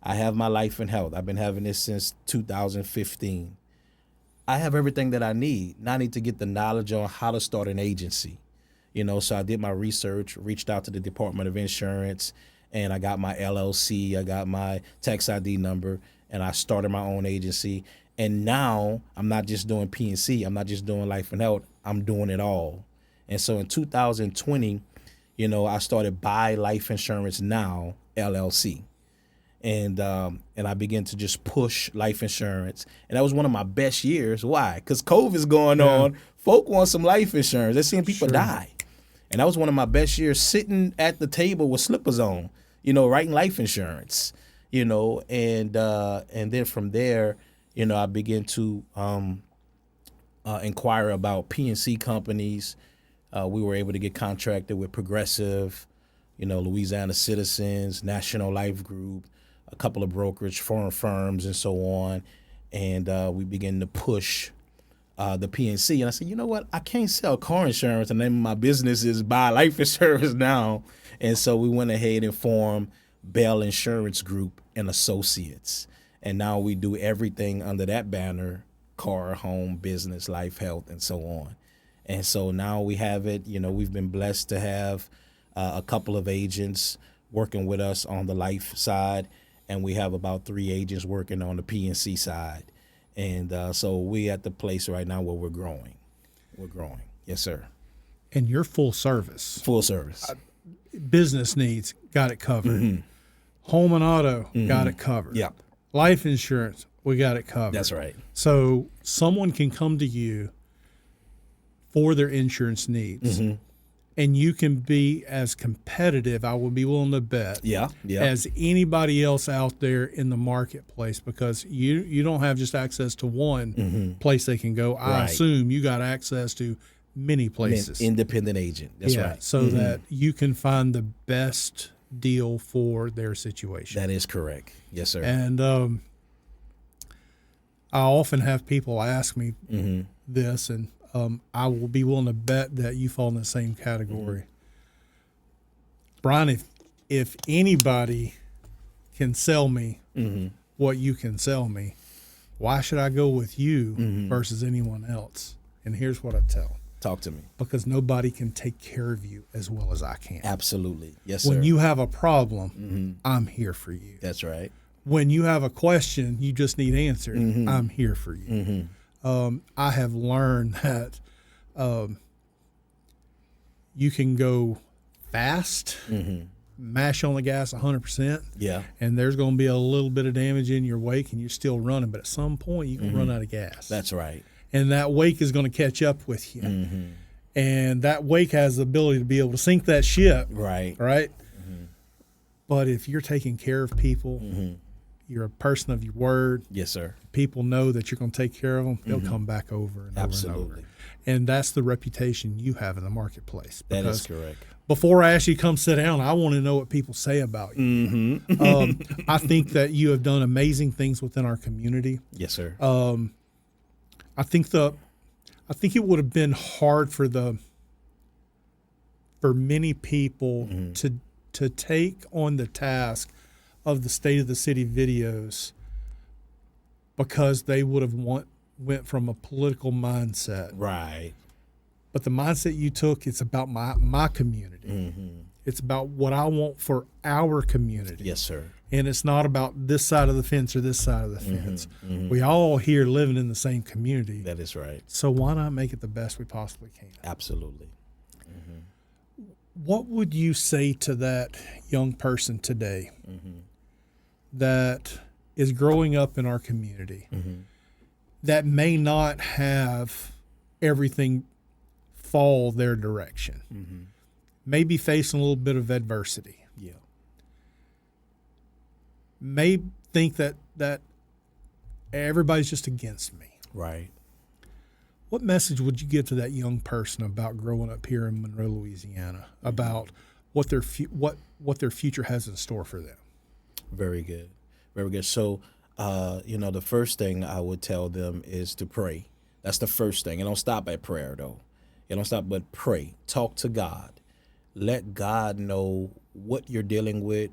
I have my life and health. I've been having this since 2015. I have everything that I need. Now I need to get the knowledge on how to start an agency. You know, so I did my research, reached out to the Department of Insurance, and I got my LLC. I got my tax ID number, and I started my own agency. And now I'm not just doing PNC. I'm not just doing life and health. I'm doing it all. And so in 2020, you know, I started Buy Life Insurance Now, LLC. And I began to just push life insurance. And that was one of my best years. Why? Because COVID's going on. Folk want some life insurance. They're seeing people die. And that was one of my best years, sitting at the table with slippers on, you know, writing life insurance, you know. And then from there, you know, I began to inquire about PNC companies. We were able to get contracted with Progressive, you know, Louisiana Citizens, National Life Group, a couple of brokerage foreign firms, and so on. And we began to push the PNC. And I said, you know what? I can't sell car insurance. The name of my business is Buy Life Insurance Now. And so we went ahead and formed Bell Insurance Group and Associates. And now we do everything under that banner: car, home, business, life, health, and so on. And so now we have it. You know, we've been blessed to have a couple of agents working with us on the life side, and we have about 3 agents working on the PNC side. And so we at the place right now where we're growing. We're growing. Yes, sir. And you're full service. Full service. Business needs, got it covered. Mm-hmm. Home and auto, got it covered. Yep. Life insurance, we got it covered. That's right. So someone can come to you for their insurance needs. Mm-hmm. and you can be as competitive, I would be willing to bet, as anybody else out there in the marketplace, because you don't have just access to one place they can go. I assume you got access to many places. Independent agent. That's right. So that you can find the best deal for their situation. That is correct. Yes, sir. And I often have people ask me this, and I will be willing to bet that you fall in the same category. Brian, if anybody can sell me what you can sell me, why should I go with you versus anyone else? And here's what I tell. Talk to me. Because nobody can take care of you as well as I can. Absolutely. Yes, sir. When you have a problem, I'm here for you. That's right. When you have a question you just need answered, I'm here for you. I have learned that you can go fast, mash on the gas 100%, and there's going to be a little bit of damage in your wake, and you're still running. But at some point, you can run out of gas. That's right. And that wake is going to catch up with you. And that wake has the ability to be able to sink that ship. Right. But if you're taking care of people, you're a person of your word. Yes, sir. People know that you're going to take care of them. They'll come back over and over and over. And that's the reputation you have in the marketplace. That is correct. Before I ask you to come sit down, I want to know what people say about you. I think that you have done amazing things within our community. Yes, sir. I think it would have been hard for many people to take on the task of the State of the City videos, because they would have went from a political mindset. Right. But the mindset you took, it's about my community. It's about what I want for our community. Yes, sir. And it's not about this side of the fence or this side of the fence. We all here living in the same community. That is right. So why not make it the best we possibly can? Absolutely. What would you say to that young person today that is growing up in our community that may not have everything fall their direction, may be facing a little bit of adversity, may think that everybody's just against me? Right. What message would you give to that young person about growing up here in Monroe, Louisiana, about what their future has in store for them? Very good. Very good. So, the first thing I would tell them is to pray. That's the first thing. And don't stop at prayer, though. You don't stop, but pray. Talk to God. Let God know what you're dealing with.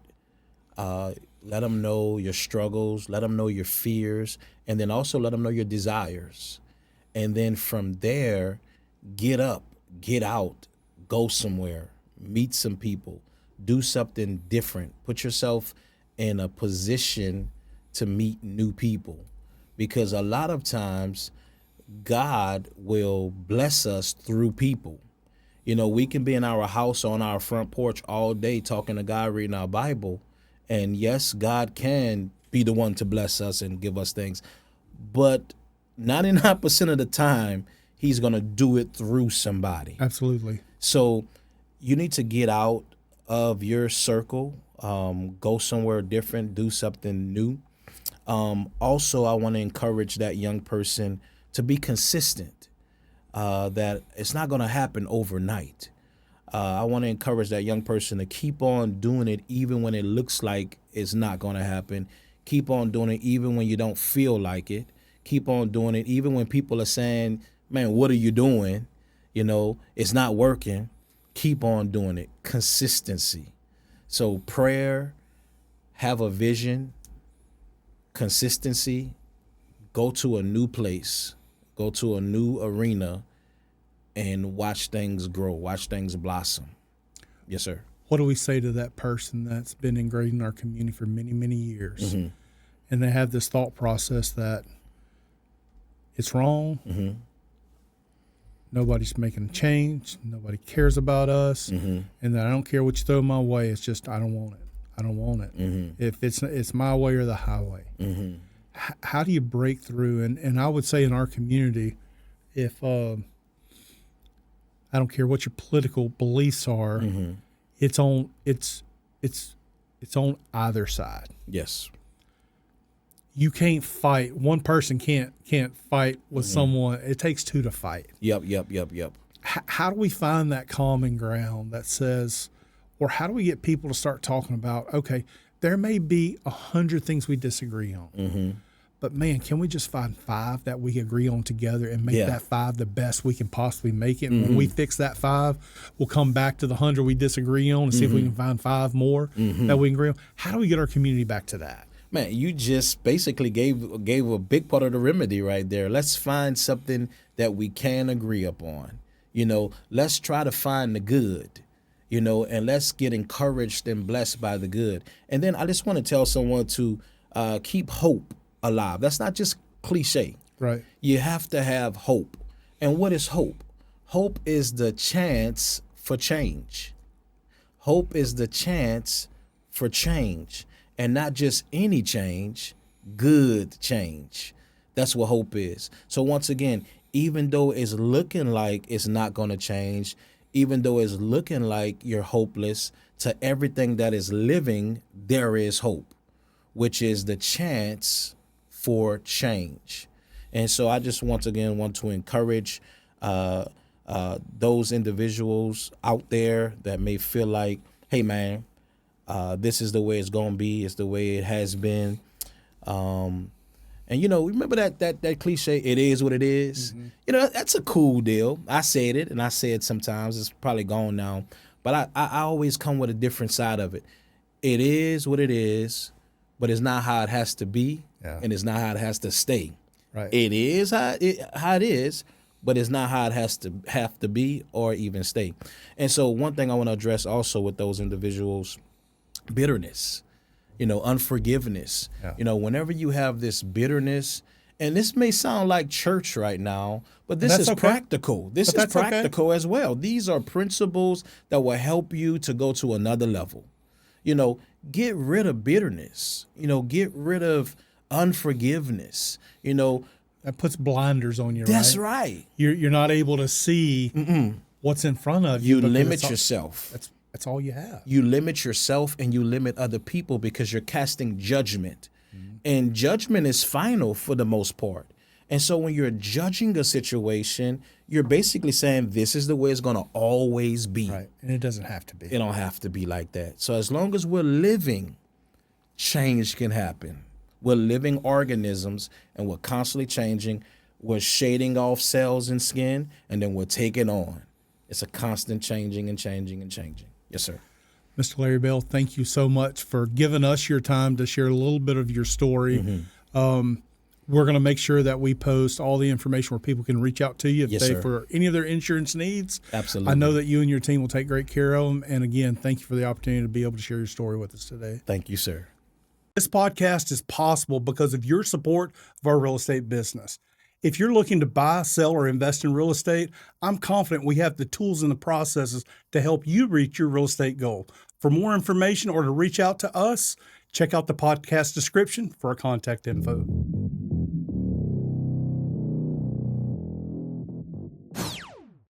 Let him know your struggles. Let him know your fears. And then also let him know your desires. And then from there, get up, get out, go somewhere, meet some people, do something different. Put yourself in a position to meet new people. Because a lot of times, God will bless us through people. We can be in our house on our front porch all day talking to God, reading our Bible. And yes, God can be the one to bless us and give us things. But 99% of the time, he's going to do it through somebody. Absolutely. So you need to get out of your circle, go somewhere different, do something new. Also, I want to encourage that young person to be consistent, that it's not going to happen overnight. I want to encourage that young person to keep on doing it even when it looks like it's not going to happen. Keep on doing it even when you don't feel like it. Keep on doing it even when people are saying, man, what are you doing? It's not working. Keep on doing it. Consistency. So prayer, have a vision, consistency, go to a new place, go to a new arena, and watch things grow, watch things blossom. Yes, sir. What do we say to that person that's been ingrained in our community for many, many years, and they have this thought process that it's wrong, nobody's making a change, nobody cares about us, and that I don't care what you throw my way, it's just I don't want it. I don't want it. If it's my way or the highway. How do you break through? And I would say in our community, if I don't care what your political beliefs are. Mm-hmm. It's on either side. Yes. You can't fight. One person can't fight with someone. It takes two to fight. Yep. How do we find that common ground that says, or how do we get people to start talking about, okay, there may be 100 things we disagree on, Mm-hmm. but man, can we just find 5 that we agree on together and make that 5 the best we can possibly make it? And when we fix that 5, we'll come back to the 100 we disagree on and see if we can find 5 more that we can agree on. How do we get our community back to that? Man, you just basically gave a big part of the remedy right there. Let's find something that we can agree upon. Let's try to find the good, and let's get encouraged and blessed by the good. And then I just want to tell someone to keep hope alive. That's not just cliche. Right. You have to have hope. And what is hope? Hope is the chance for change. Hope is the chance for change. And not just any change, good change. That's what hope is. So once again, even though it's looking like it's not going to change, even though it's looking like you're hopeless, to everything that is living, there is hope, which is the chance for change. And so I just once again want to encourage those individuals out there that may feel like, hey, man, this is the way it's going to be. It's the way it has been. And, remember that cliche, it is what it is. Mm-hmm. That's a cool deal. I said it, and I say it sometimes. It's probably gone now. But I always come with a different side of it. It is what it is, but it's not how it has to be, and it's not how it has to stay. Right. It is how it is, but it's not how it has to be or even stay. And so one thing I want to address also with those individuals, bitterness, unforgiveness. Yeah. Whenever you have this bitterness, and this may sound like church right now, but this is practical. This is practical as well. These are principles that will help you to go to another level. Get rid of bitterness. Get rid of unforgiveness. That puts blinders on you. That's right. You're not able to see what's in front of you. You limit yourself. That's all you have. You limit yourself and you limit other people because you're casting judgment. And judgment is final for the most part. And so when you're judging a situation, you're basically saying this is the way it's going to always be. Right. And it doesn't have to be. It don't have to be like that. So as long as we're living, change can happen. We're living organisms and we're constantly changing. We're shading off cells and skin, and then we're taking on. It's a constant changing and changing and changing. Yes, sir. Mr. Larry Bell, thank you so much for giving us your time to share a little bit of your story. We're going to make sure that we post all the information where people can reach out to you for any of their insurance needs. Absolutely. I know that you and your team will take great care of them. And again, thank you for the opportunity to be able to share your story with us today. Thank you, sir. This podcast is possible because of your support of our real estate business. If you're looking to buy, sell, or invest in real estate, I'm confident we have the tools and the processes to help you reach your real estate goal. For more information or to reach out to us, check out the podcast description for our contact info.